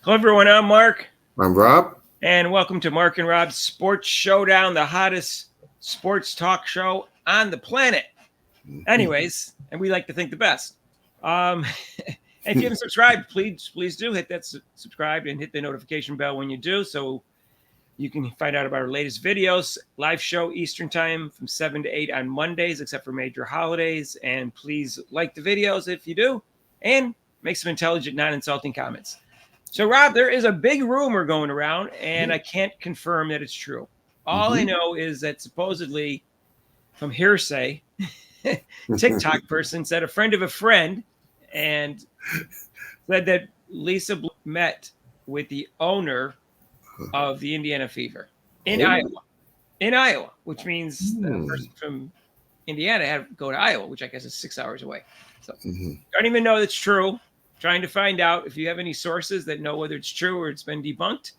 Hello, everyone. I'm Mark, I'm Rob. and welcome to Mark and Rob's Sports Showdown, the hottest sports talk show on the planet. Anyways, and we like to think the best. Um, and if you haven't subscribed, please do hit that subscribe and hit the notification bell when you do, so you can find out about our latest videos. Live show Eastern time from 7 to 8 on Mondays, except for major holidays. And please like the videos if you do, and make some intelligent, non-insulting comments. So, Rob, there is a big rumor going around, and I can't confirm that it's true. All I know is that supposedly, from hearsay, TikTok person said a friend of a friend and said that Lisa met with the owner of the Indiana Fever in Iowa. In Iowa, which means the person from Indiana had to go to Iowa, which I guess is 6 hours away. So, don't even know that's true. Trying to find out. If you have any sources that know whether it's true or it's been debunked,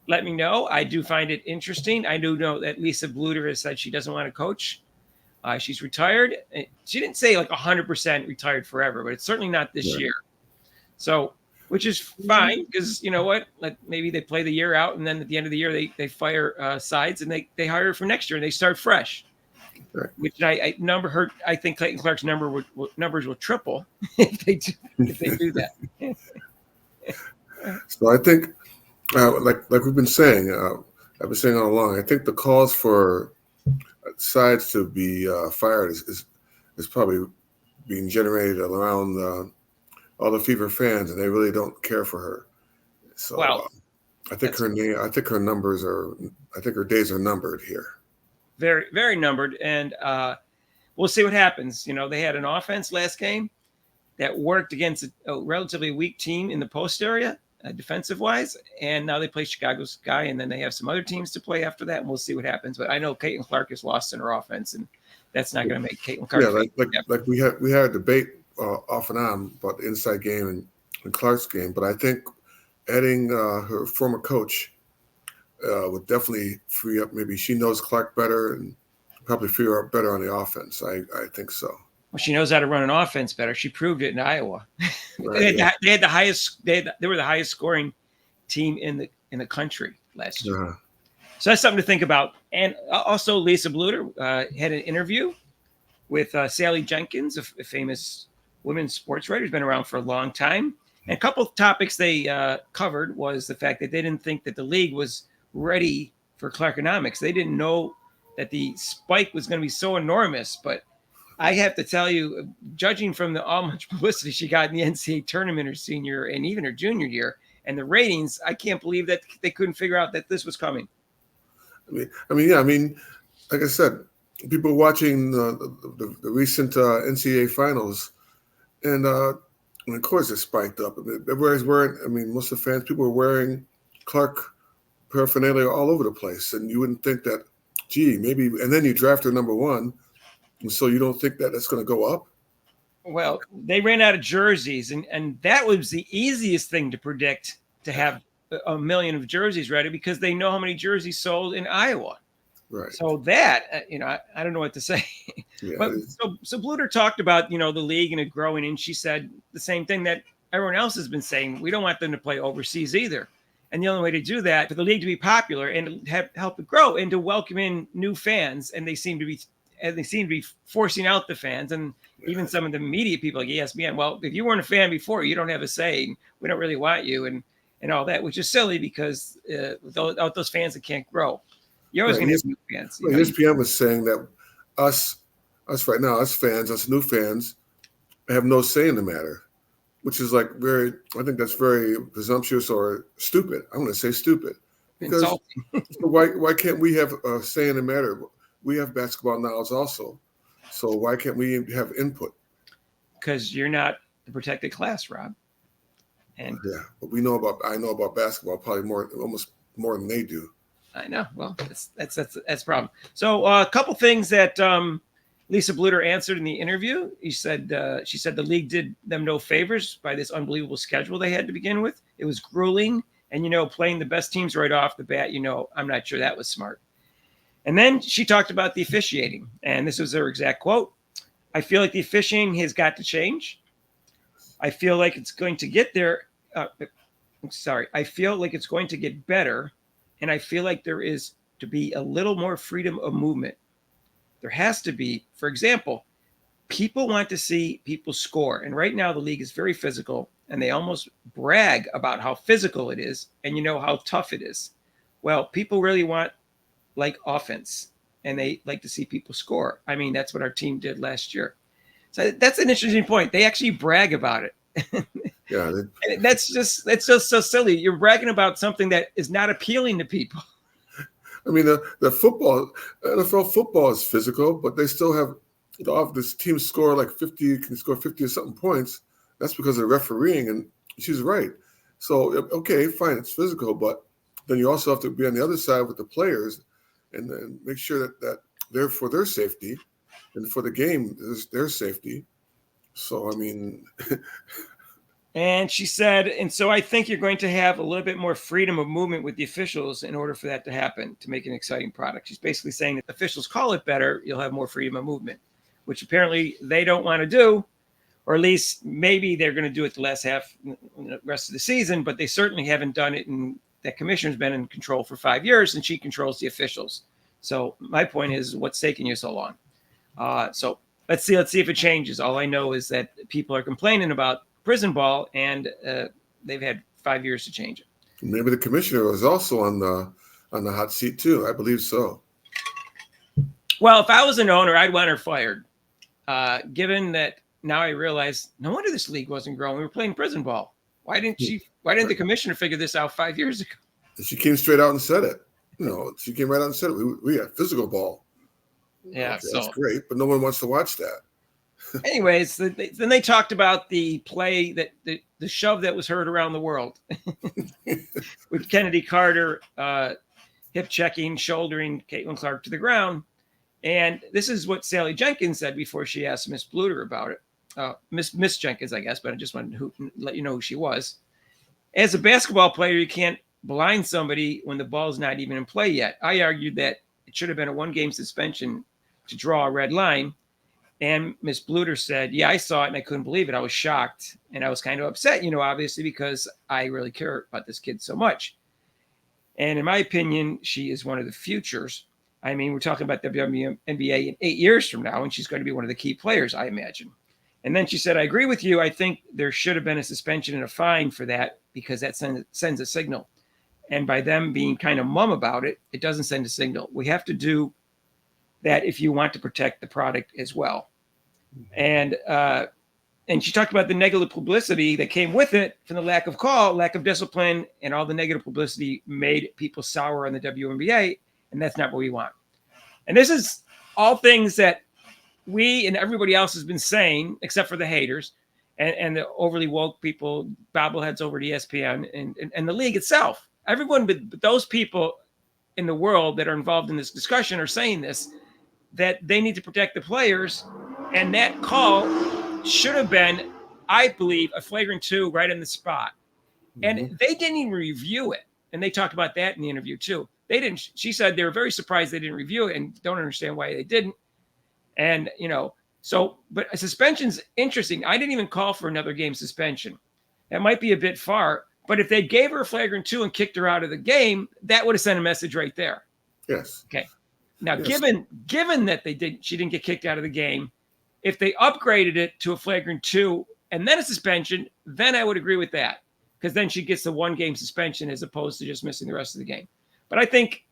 let me know. I do find it interesting. I do know that Lisa Bluder has said she doesn't want to coach. She's retired. She didn't say like 100% retired forever, but it's certainly not this year. So, which is fine, because you know what? Like maybe they play the year out, and then at the end of the year they fire sides and they hire for next year and they start fresh. Right. Which I think Clayton Clark's numbers will triple if they do that. So I think, like we've been saying, I've been saying all along, I think the calls for sides to be fired is probably being generated around all the Fever fans, and they really don't care for her. So I think her days are numbered here. Very, very numbered, and we'll see what happens. You know, they had an offense last game that worked against a relatively weak team in the post area, defensive-wise, and now they play Chicago's guy, and then they have some other teams to play after that, and we'll see what happens. But I know Caitlin Clark is lost in her offense, and that's not going to make Caitlin Clark. Yeah, like we had a debate off and on about the inside game and Clark's game, but I think adding her former coach would definitely free up. Maybe she knows Clark better and probably free her up better on the offense. I think so. Well, she knows how to run an offense better. She proved it in Iowa. Right, they had the highest. They were the highest scoring team in the country last year. Uh-huh. So that's something to think about. And also, Lisa Bluder had an interview with Sally Jenkins, a famous women's sports writer who's been around for a long time. And a couple of topics they covered was the fact that they didn't think that the league was ready for Clarkonomics. They didn't know that the spike was going to be so enormous. But I have to tell you, judging from all much publicity she got in the NCAA tournament her senior and even her junior year, and the ratings, I can't believe that they couldn't figure out that this was coming. I mean, like I said, people watching the recent NCAA finals, and of course it spiked up. Everybody's wearing. I mean, most of the fans, people were wearing Clark paraphernalia all over the place, and you wouldn't think that, gee, maybe. And then you draft her number one, and so you don't think that that's going to go up. Well, they ran out of jerseys, and that was the easiest thing to predict, to have a million of jerseys ready, because they know how many jerseys sold in Iowa. Right. So that, I don't know what to say. Yeah, but so Bluder talked about, the league and it growing, and she said the same thing that everyone else has been saying. We don't want them to play overseas either. And the only way to do that, for the league to be popular and help it grow and to welcome in new fans, and they seem to be forcing out the fans, and even some of the media people like ESPN. Well, if you weren't a fan before, you don't have a say. We don't really want you, and all that, which is silly, because without those fans, it can't grow. You're always going to have new fans. ESPN was saying that us right now, us fans, us new fans, have no say in the matter, which is like I think that's very presumptuous or stupid. I'm going to say stupid. Because why can't we have a say in the matter? We have basketball knowledge also. So why can't we have input? Because you're not the protected class, Rob. And yeah, but I know about basketball probably almost more than they do. I know. Well, that's a problem. So a couple things that Lisa Bluder answered in the interview. She said the league did them no favors by this unbelievable schedule they had to begin with. It was grueling, and playing the best teams right off the bat. I'm not sure that was smart. And then she talked about the officiating, and this was her exact quote: "I feel like the officiating has got to change. I feel like it's going to get there I feel like it's going to get better, and I feel like there is to be a little more freedom of movement. There has to be, for example, people want to see people score. And right now the league is very physical, and they almost brag about how physical it is and how tough it is. Well, people really want like offense, and they like to see people score. I mean, that's what our team did last year. So that's an interesting point. They actually brag about it. Yeah, that's just so silly. You're bragging about something that is not appealing to people. I mean, the football, NFL football is physical, but they still have this team score like 50, can score 50 or something points. That's because of refereeing, and she's right. So, okay, fine, it's physical, but then you also have to be on the other side with the players and then make sure that they're for their safety and for the game, their safety. So, I mean. And she said, and so I think you're going to have a little bit more freedom of movement with the officials in order for that to happen, to make an exciting product. She's basically saying that if officials call it better, you'll have more freedom of movement, which apparently they don't want to do, or at least maybe they're going to do it the last half, the rest of the season, but they certainly haven't done it. And that commissioner's been in control for 5 years, and she controls the officials. So my point is, what's taking you so long? So let's see if it changes. All I know is that people are complaining about prison ball, and they've had 5 years to change it. Maybe the commissioner was also on the hot seat too. I believe so. Well, if I was an owner, I'd want her fired. Given that now I realize, no wonder this league wasn't growing. We were playing prison ball. Why didn't the commissioner figure this out 5 years ago? She came straight out and said it. She came right out and said it. We got physical ball. Yeah, okay, that's great, but no one wants to watch that. Anyways, then they talked about the play that the shove that was heard around the world with Kennedy Carter hip checking, shouldering Caitlin Clark to the ground. And this is what Sally Jenkins said before she asked Miss Bluder about it. Miss Jenkins, I guess, but I just wanted to let you know who she was. As a basketball player, you can't blind somebody when the ball's not even in play yet. I argued that it should have been a 1-game suspension to draw a red line. And Miss Bluder said, yeah, I saw it and I couldn't believe it. I was shocked and I was kind of upset, obviously, because I really care about this kid so much. And in my opinion, she is one of the futures. I mean, we're talking about the WNBA in 8 years from now, and she's going to be one of the key players, I imagine. And then she said, I agree with you. I think there should have been a suspension and a fine for that, because that sends a signal. And by them being kind of mum about it, it doesn't send a signal. We have to do that if you want to protect the product as well. And she talked about the negative publicity that came with it from the lack of call, lack of discipline, and all the negative publicity made people sour on the WNBA, and that's not what we want. And this is all things that we and everybody else has been saying, except for the haters and the overly woke people, bobbleheads over at ESPN and the league itself. Everyone but those people in the world that are involved in this discussion are saying this, that they need to protect the players. And that call should have been, I believe, a flagrant 2 right in the spot. Mm-hmm. And they didn't even review it. And they talked about that in the interview too. They didn't. She said they were very surprised they didn't review it and don't understand why they didn't. And, but a suspension's interesting. I didn't even call for another game suspension. That might be a bit far. But if they gave her a flagrant 2 and kicked her out of the game, that would have sent a message right there. Yes. Okay. Now, yes. given that she didn't get kicked out of the game, if they upgraded it to a flagrant 2 and then a suspension, then I would agree with that, because then she gets the 1-game suspension as opposed to just missing the rest of the game. But I think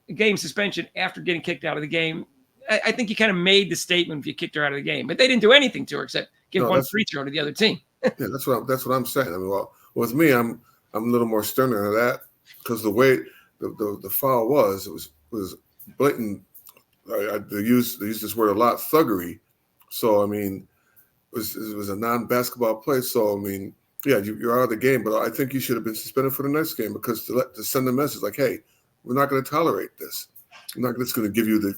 a game suspension after getting kicked out of the game, I think you kind of made the statement if you kicked her out of the game. But they didn't do anything to her except give one free throw to the other team. Yeah, that's what I'm saying. I mean, well, with me, I'm a little more sterner than that, because the way the foul was, it was blatant. They use this word a lot, thuggery. So I mean, it was a non-basketball play. So I mean, yeah, you're out of the game, but I think you should have been suspended for the next game, because to send a message like, hey, we're not going to tolerate this. I'm not just going to give you the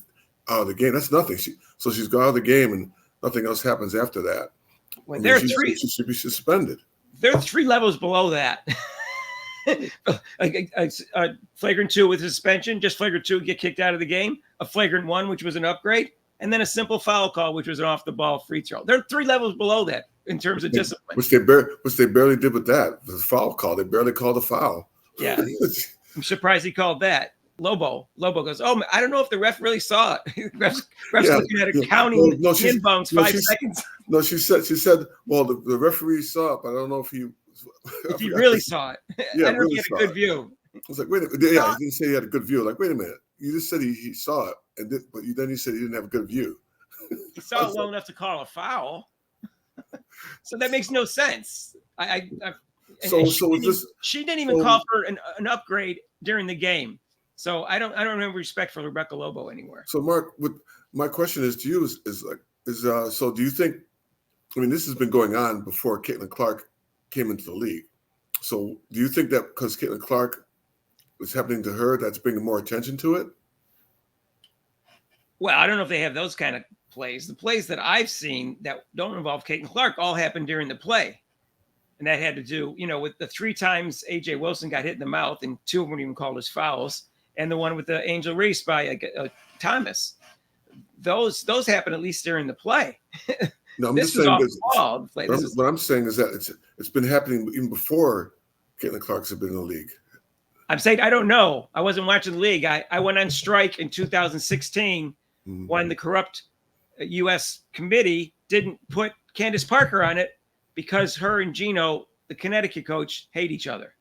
out of the game. That's nothing. So she's gone out of the game, and nothing else happens after that. Well, she should be suspended. There are 3 levels below that. A flagrant 2 with suspension, just flagrant 2, get kicked out of the game. A flagrant 1, which was an upgrade, and then a simple foul call, which was an off the ball free throw. There are 3 levels below that. in terms of discipline. Which they barely did with that. The foul call. They barely called a foul. Yeah. I'm surprised he called that. Lobo goes, oh, I don't know if the ref really saw it. ref's looking at it, counting inbounds 5 seconds. No, she said, well, the referee saw it, but I don't know if he really saw it. Yeah, I don't know if he had a good view. I was like, wait a minute. Yeah, he didn't say he had a good view. Like, wait a minute. You just said he saw it, but then you said he didn't have a good view. He saw it well enough to call a foul. So that makes no sense. She didn't even call for an upgrade during the game. So I don't have respect for Rebecca Lobo anymore. So Mark, my question is to you so do you think? I mean, this has been going on before Caitlin Clark came into the league. So do you think that because Caitlin Clark was happening to her, that's bringing more attention to it? Well, I don't know if they have those kind of plays. The plays that I've seen that don't involve Caitlin Clark all happened during the play. And that had to do, with the 3 times AJ Wilson got hit in the mouth, and 2 of them even called as fouls, and the one with the Angel Reese by Thomas. Those happen at least during the play. No, I'm just saying. What I'm saying is that it's been happening even before Caitlin Clark's have been in the league. I'm saying I don't know. I wasn't watching the league. I went on strike in 2016 when the corrupt U.S. committee didn't put Candace Parker on it because her and Gino, the Connecticut coach, hate each other,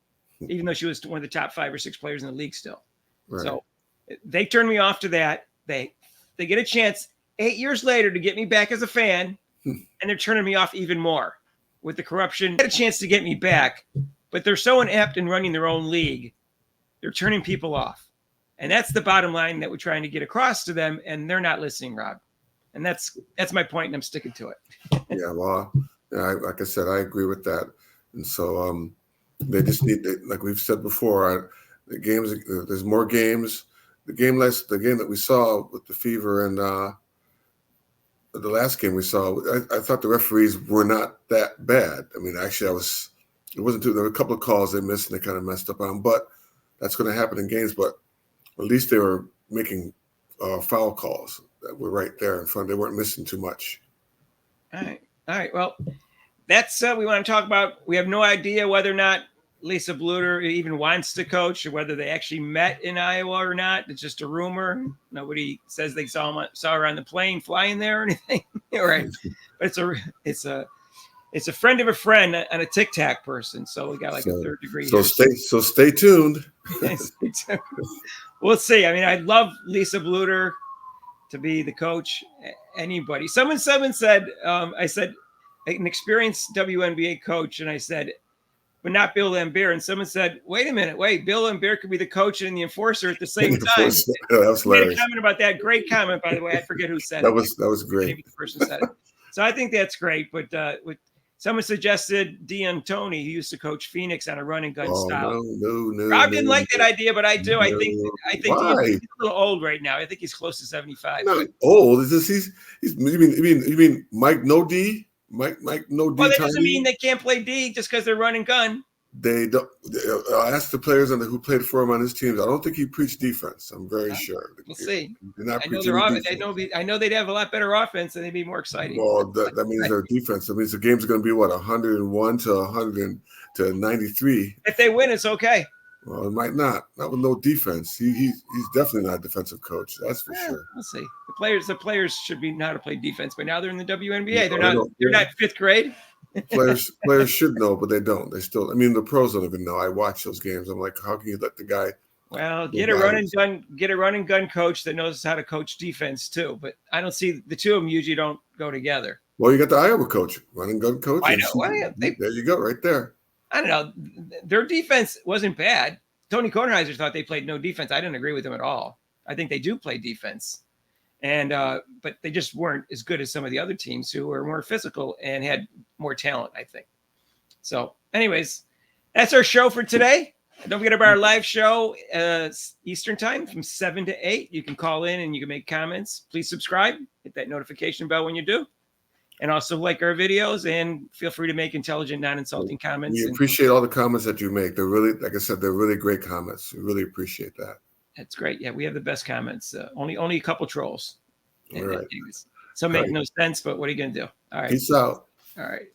even though she was one of the top 5 or 6 players in the league still. Right. So they turned me off to that. They get a chance 8 years later to get me back as a fan, and they're turning me off even more with the corruption. They had a chance to get me back, but they're so inept in running their own league, they're turning people off. And that's the bottom line that we're trying to get across to them, and they're not listening, Rob. And that's my point, and I'm sticking to it. Yeah, well, like I said, I agree with that. And so they just need, like we've said before, the games. There's more games. The game that we saw with the Fever and the last game we saw, I thought the referees were not that bad. I mean, actually, it wasn't too. There were a couple of calls they missed and they kind of messed up on, but that's going to happen in games. But at least they were making foul calls that were right there in front. They weren't missing too much. All right. Well, that's we want to talk about. We have no idea whether or not Lisa Bluder even wants to coach, or whether they actually met in Iowa or not. It's just a rumor. Nobody says they saw her on the plane flying there or anything. All right, but it's a friend of a friend and a Tic Tac person. So we got like a 3rd degree. So stay tuned. We'll see. I mean, I'd love Lisa Bluder to be the coach. Anybody. Someone said, I said, an experienced WNBA coach, and I said, but not Bill Laimbeer. And someone said, wait a minute, Bill Laimbeer could be the coach and the enforcer at the same time. Yeah, that was hilarious. Made a comment about that. Great comment, by the way. I forget who said it. That was great. Maybe the person said it. So I think that's great. But someone suggested D'Antoni, who used to coach Phoenix on a run and gun style. No. Rob didn't like that idea, but I do. I think D'Antoni's a little old right now. I think he's close to 75. Not old. Is this you mean Mike No D? Mike no D. Well, that doesn't mean they can't play D just because they're run and gun. They don't. I asked the players who played for him on his teams. I don't think he preached defense. I'm very sure. We'll see. I know they'd have a lot better offense and they'd be more exciting. Well, that means their defense. That means the game's going to be 101 to 100 to 93. If they win, it's okay. Well, it might not. Not with no defense. He's definitely not a defensive coach. That's for sure. We'll see. The players should be know how to play defense, but now they're in the WNBA. They're not 5th grade. Players should know, but they don't. They still. I mean, the pros don't even know. I watch those games. I'm like, how can you let the guy? Well, get a run and gun coach that knows how to coach defense too. But I don't see the two of them usually don't go together. Well, you got the Iowa coach, run and gun coach. I know. Well, there you go, right there. I don't know. Their defense wasn't bad. Tony Kornheiser thought they played no defense. I didn't agree with him at all. I think they do play defense, and but they just weren't as good as some of the other teams who were more physical and had more talent, I think. So, anyways, that's our show for today. Don't forget about our live show Eastern time from 7 to 8. You can call in and you can make comments. Please subscribe. Hit that notification bell when you do. And also like our videos and feel free to make intelligent, non-insulting comments. We appreciate all the comments that you make. They're really, like I said, they're really great comments. We really appreciate that. That's great. Yeah, we have the best comments. Only a couple trolls. All right. Some make no sense, but what are you going to do? All right. Peace out. All right.